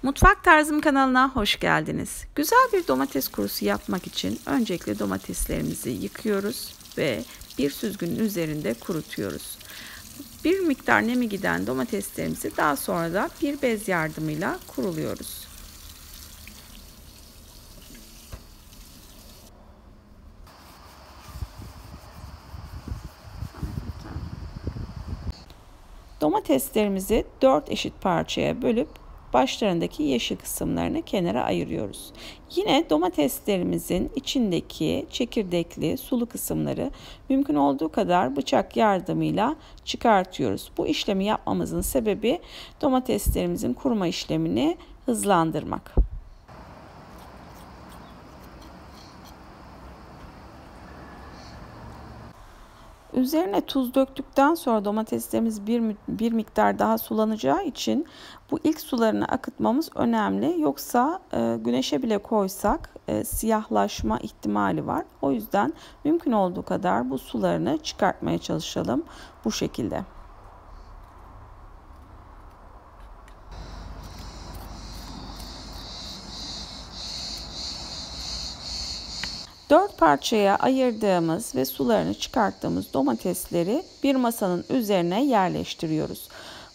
Mutfak Tarzım kanalına hoş geldiniz. Güzel bir domates kurusu yapmak için öncelikle domateslerimizi yıkıyoruz ve bir süzgünün üzerinde kurutuyoruz. Bir miktar nemi giden domateslerimizi daha sonra da bir bez yardımıyla kuruluyoruz. Domateslerimizi 4 eşit parçaya bölüp başlarındaki yeşil kısımlarını kenara ayırıyoruz. Yine domateslerimizin içindeki çekirdekli sulu kısımları mümkün olduğu kadar bıçak yardımıyla çıkartıyoruz. Bu işlemi yapmamızın sebebi domateslerimizin kuruma işlemini hızlandırmak. Üzerine tuz döktükten sonra domateslerimiz bir miktar daha sulanacağı için bu ilk sularını akıtmamız önemli. Yoksa güneşe bile koysak siyahlaşma ihtimali var. O yüzden mümkün olduğu kadar bu sularını çıkartmaya çalışalım bu şekilde. Dört parçaya ayırdığımız ve sularını çıkarttığımız domatesleri bir masanın üzerine yerleştiriyoruz.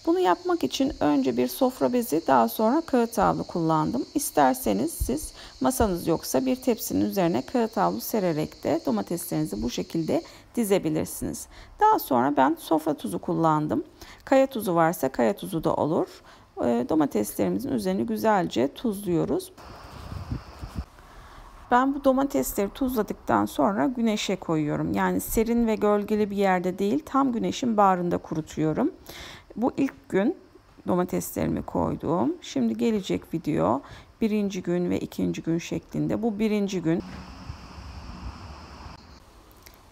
Bunu yapmak için önce bir sofra bezi, daha sonra kağıt havlu kullandım. İsterseniz siz masanız yoksa bir tepsinin üzerine kağıt havlu sererek de domateslerinizi bu şekilde dizebilirsiniz. Daha sonra ben sofra tuzu kullandım. Kaya tuzu varsa kaya tuzu da olur. Domateslerimizin üzerini güzelce tuzluyoruz. Ben bu domatesleri tuzladıktan sonra güneşe koyuyorum. Yani serin ve gölgeli bir yerde değil, tam güneşin bağrında kurutuyorum. Bu ilk gün domateslerimi koydum. Şimdi gelecek video birinci gün ve ikinci gün şeklinde. Bu birinci gün,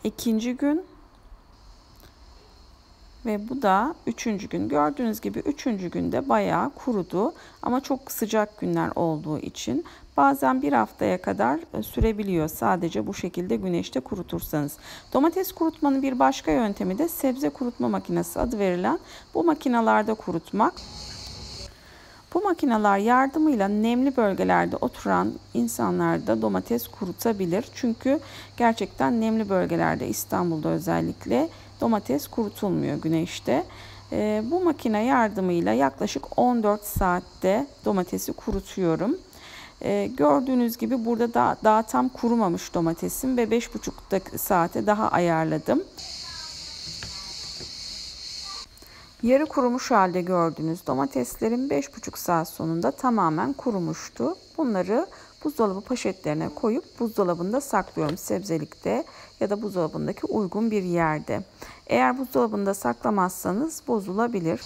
ikinci gün ve bu da üçüncü gün. Gördüğünüz gibi üçüncü günde bayağı kurudu ama çok sıcak günler olduğu için bazen bir haftaya kadar sürebiliyor sadece bu şekilde güneşte kurutursanız. Domates kurutmanın bir başka yöntemi de sebze kurutma makinesi adı verilen bu makinalarda kurutmak. Bu makineler yardımıyla nemli bölgelerde oturan insanlar da domates kurutabilir. Çünkü gerçekten nemli bölgelerde, İstanbul'da özellikle domates kurutulmuyor güneşte. Bu makine yardımıyla yaklaşık 14 saatte domatesi kurutuyorum. Gördüğünüz gibi burada daha tam kurumamış domatesim ve 5,5 saate daha ayarladım. Yarı kurumuş halde gördüğünüz domateslerim 5,5 saat sonunda tamamen kurumuştu. Bunları buzdolabı poşetlerine koyup buzdolabında saklıyorum, sebzelikte ya da buzdolabındaki uygun bir yerde. Eğer buzdolabında saklamazsanız bozulabilir.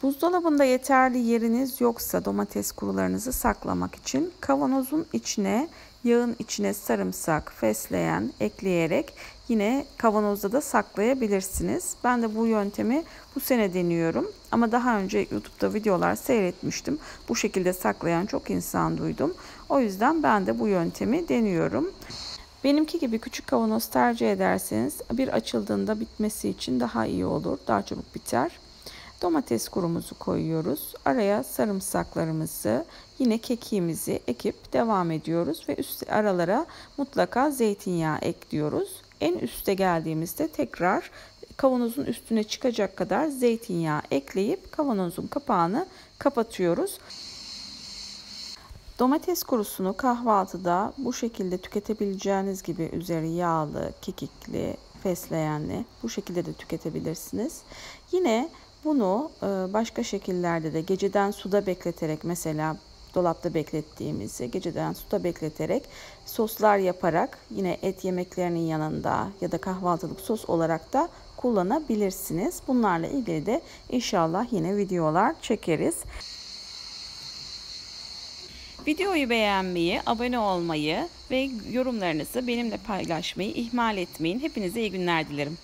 Buzdolabında yeterli yeriniz yoksa domates kurularınızı saklamak için kavanozun içine, yağın içine sarımsak, fesleğen ekleyerek yine kavanozda da saklayabilirsiniz. Ben de bu yöntemi bu sene deniyorum. Ama daha önce YouTube'da videolar seyretmiştim. Bu şekilde saklayan çok insan duydum. O yüzden ben de bu yöntemi deniyorum. Benimki gibi küçük kavanoz tercih ederseniz bir açıldığında bitmesi için daha iyi olur. Daha çabuk biter. Domates kurumuzu koyuyoruz. Araya sarımsaklarımızı, yine kekiğimizi ekip devam ediyoruz ve üst aralara mutlaka zeytinyağı ekliyoruz. En üste geldiğimizde tekrar kavanozun üstüne çıkacak kadar zeytinyağı ekleyip kavanozun kapağını kapatıyoruz. Domates kurusunu kahvaltıda bu şekilde tüketebileceğiniz gibi üzeri yağlı, kekikli, fesleğenli bu şekilde de tüketebilirsiniz. Yine bunu başka şekillerde de geceden suda bekleterek, mesela dolapta beklettiğimizi geceden suda bekleterek soslar yaparak yine et yemeklerinin yanında ya da kahvaltılık sos olarak da kullanabilirsiniz. Bunlarla ilgili de inşallah yine videolar çekeriz. Videoyu beğenmeyi, abone olmayı ve yorumlarınızı benimle paylaşmayı ihmal etmeyin. Hepinize iyi günler dilerim.